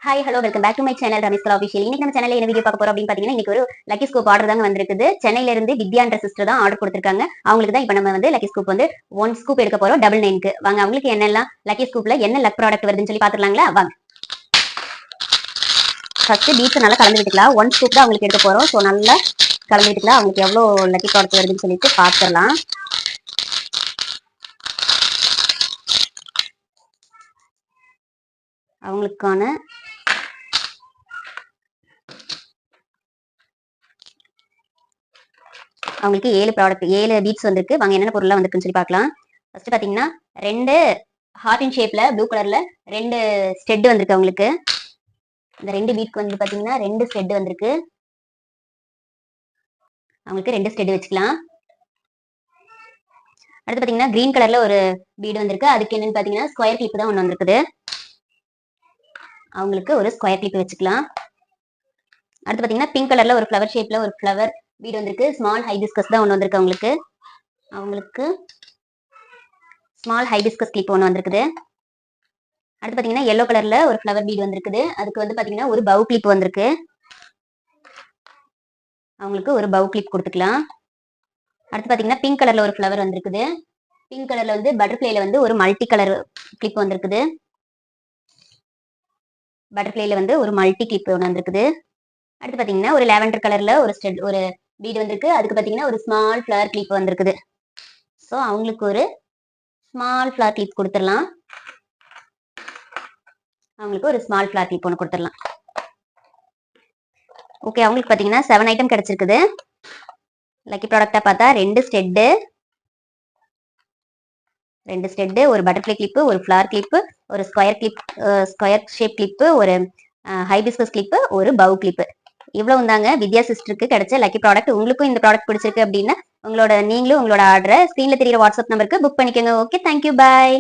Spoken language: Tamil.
Hi hello welcome back to my channel Ramesh Kala official. இன்னைக்கு நம்ம சேனல்ல என்ன வீடியோ பார்க்க போறோம் அப்படின்னு பாத்தீங்கன்னா, இன்னைக்கு ஒரு லக்கி ஸ்கூப் ஆர்டர் தாங்க வந்திருக்குது. சென்னையில இருந்து வித்யான்ற சிஸ்டர் தான் ஆர்டர் கொடுத்திருக்காங்க. அவங்களுக்கு தான் இப்போ நம்ம வந்து லக்கி ஸ்கூப் வந்து 1 ஸ்கூப் எடுக்க போறோம் 99க்கு. வாங்க அவங்களுக்கு என்னெல்லாம் லக்கி ஸ்கூப்ல என்ன லக் ப்ராடக்ட் வருதுன்னு சொல்லி பாத்துக்கலாங்களா? வாங்க. ஃபர்ஸ்ட் பீட்ஸ் நல்லா கலந்து விட்டுக்கலாம். 1 ஸ்கூப் தான் அவங்களுக்கு எடுக்க போறோம். ஸோ நல்லா கலந்து விட்டுக்கலாம். அவங்களுக்கு எவ்வளவு லக்கி ப்ராடக்ட் வருதுன்னு சொல்லிட்டு பாத்துடலாம். அவங்களுக்கான அவங்களுக்கு 7 பீட்ஸ் வந்திருக்கு. வாங்க என்னென்ன பொருள்லாம் வந்திருக்குன்னு சொல்லி பார்க்கலாம். ஃபர்ஸ்ட் பாத்தீங்கன்னா 2 ஹார்ட் இன் ஷேப்ல ப்ளூ கலர்ல 2 ஸ்டெட் வந்திருக்கு அவங்களுக்கு. இந்த 2 பீட்க்கு வந்து பாத்தீங்கன்னா 2 ஸ்டெட் வந்திருக்கு. அவங்களுக்கு 2 ஸ்டெட் வச்சுக்கலாம். அடுத்து பாத்தீங்கன்னா கிரீன் கலர்ல ஒரு பீடு வந்திருக்கு. அதுக்கு என்னன்னு பாத்தீங்கன்னா ஸ்கொயர் கிளிப் தான் ஒன்று வந்திருக்குது. அவங்களுக்கு ஒரு ஸ்கொயர் கிளிப் வச்சுக்கலாம். அடுத்து பாத்தீங்கன்னா பிங்க் கலர்ல ஒரு ஃப்ளவர் ஷேப்ல ஒரு ஃப்ளவர் பீடு வந்திருக்கு. ஸ்மால் ஹைபிஸ்கஸ் தான் ஒன்று வந்திருக்கு அவங்களுக்கு. அவங்களுக்கு ஸ்மால் ஹைபிஸ்கஸ் கிளிப் ஒன்று வந்திருக்குது. அடுத்து பாத்தீங்கன்னா எல்லோ கலர்ல ஒரு ஃப்ளவர் பீட் வந்திருக்குது. அதுக்கு வந்து பாத்தீங்கன்னா ஒரு பவு கிளிப் வந்திருக்கு. அவங்களுக்கு ஒரு பவு கிளிப் கொடுத்துக்கலாம். அடுத்து பாத்தீங்கன்னா பிங்க் கலர்ல ஒரு ஃப்ளவர் வந்திருக்குது. பிங்க் கலர்ல வந்து பட்டர்ஃபிளைல வந்து ஒரு மல்டி கலர் கிளிப் வந்திருக்குது. பட்டர்ஃபிளைல வந்து ஒரு மல்டி கிளிப் ஒன்று வந்திருக்குது. அடுத்து பாத்தீங்கன்னா ஒரு லாவெண்டர் கலர்ல ஒரு பீட் வந்திருக்கு. அதுக்கு பாத்தீங்கன்னா ஒரு ஸ்மால் ஃப்ளவர் கிளிப் வந்திருக்குது. ஸோ அவங்களுக்கு ஒரு ஸ்மால் ஃப்ளவர் கிளிப் கொடுத்துடலாம். அவங்களுக்கு ஒரு ஸ்மால் ஃப்ளவர் கிளிப் ஒன்று கொடுத்துடலாம். ஓகே, அவங்களுக்கு பாத்தீங்கன்னா 7 ஐட்டம் கிடைச்சிருக்குது. லக்கி ப்ராடக்டா பார்த்தா 2 ஸ்டெட், ஒரு பட்டர்ஃப்ளை கிளிப், ஒரு ஃப்ளவர் கிளிப், ஒரு ஸ்கொயர் ஷேப் கிளிப், ஒரு ஹைபிஸ்கஸ் கிளிப், ஒரு பவு கிளிப். இவ்வளவு தாங்க வித்யா சிஸ்டருக்கு கிடைச்ச லக்கி ப்ராடக்ட். உங்களுக்கும் இந்த ப்ராடக்ட் பிடிச்சிருக்கு அப்படின்னா நீங்களும் உங்களோட ஆர்டரை ஸ்கிரீன்ல தெரியுற வாட்ஸ்அப் நம்பருக்கு புக் பண்ணிக்கோங்க. ஓகே, தேங்க்யூ, பாய்.